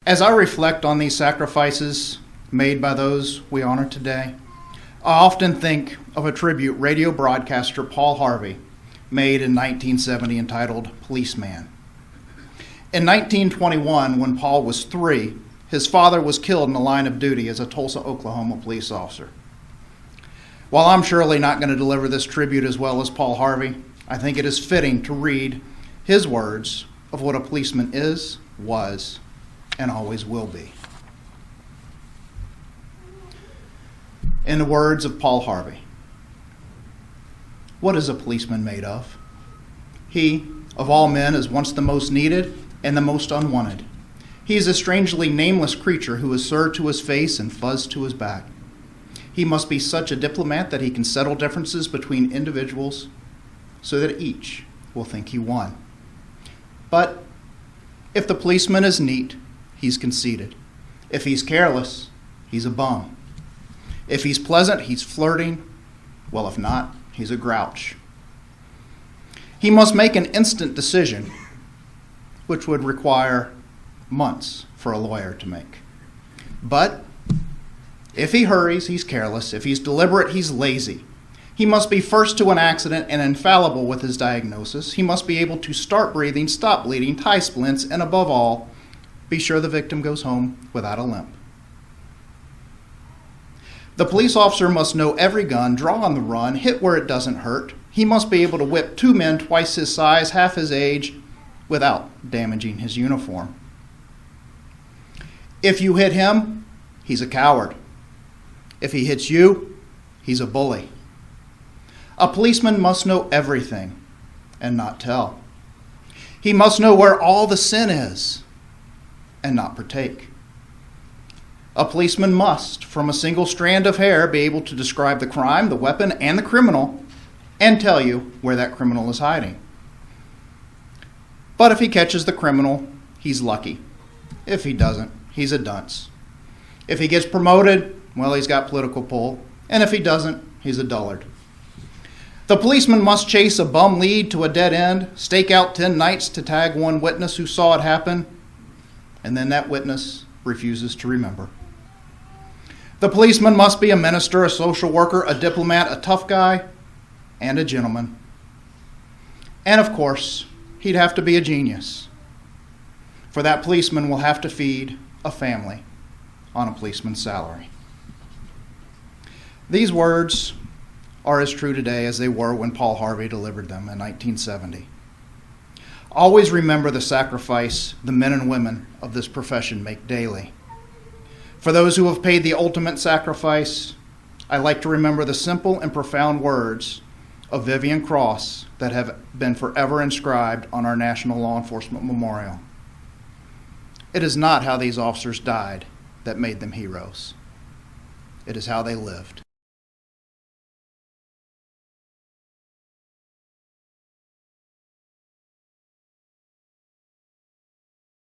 As I reflect on these sacrifices made by those we honor today, I often think of a tribute radio broadcaster Paul Harvey made in 1970 entitled Policeman. In 1921, when Paul was 3, his father was killed in the line of duty as a Tulsa, Oklahoma police officer. While I'm surely not going to deliver this tribute as well as Paul Harvey, I think it is fitting to read his words of what a policeman is, was, and always will be. In the words of Paul Harvey, what is a policeman made of? He, of all men, is once the most needed and the most unwanted. He is a strangely nameless creature who is sir to his face and fuzz to his back. He must be such a diplomat that he can settle differences between individuals so that each will think he won. But if the policeman is neat, he's conceited. If he's careless, he's a bum. If he's pleasant, he's flirting. Well, if not, he's a grouch. He must make an instant decision, which would require months for a lawyer to make. But if he hurries, he's careless. If he's deliberate, he's lazy. He must be first to an accident and infallible with his diagnosis. He must be able to start breathing, stop bleeding, tie splints, and above all, be sure the victim goes home without a limp. The police officer must know every gun, draw on the run, hit where it doesn't hurt. He must be able to whip 2 men twice his size, half his age, without damaging his uniform. If you hit him, he's a coward. If he hits you, he's a bully. A policeman must know everything and not tell. He must know where all the sin is and not partake. A policeman must, from a single strand of hair, be able to describe the crime, the weapon, and the criminal, and tell you where that criminal is hiding. But if he catches the criminal, he's lucky. If he doesn't, he's a dunce. If he gets promoted, well, he's got political pull. And if he doesn't, he's a dullard. The policeman must chase a bum lead to a dead end, stake out 10 nights to tag one witness who saw it happen, and then that witness refuses to remember. The policeman must be a minister, a social worker, a diplomat, a tough guy, and a gentleman. And of course, he'd have to be a genius. For that policeman will have to feed a family on a policeman's salary. These words are as true today as they were when Paul Harvey delivered them in 1970. Always remember the sacrifice the men and women of this profession make daily. For those who have paid the ultimate sacrifice, I like to remember the simple and profound words of Vivian Cross that have been forever inscribed on our National Law Enforcement Memorial. It is not how these officers died that made them heroes. It is how they lived.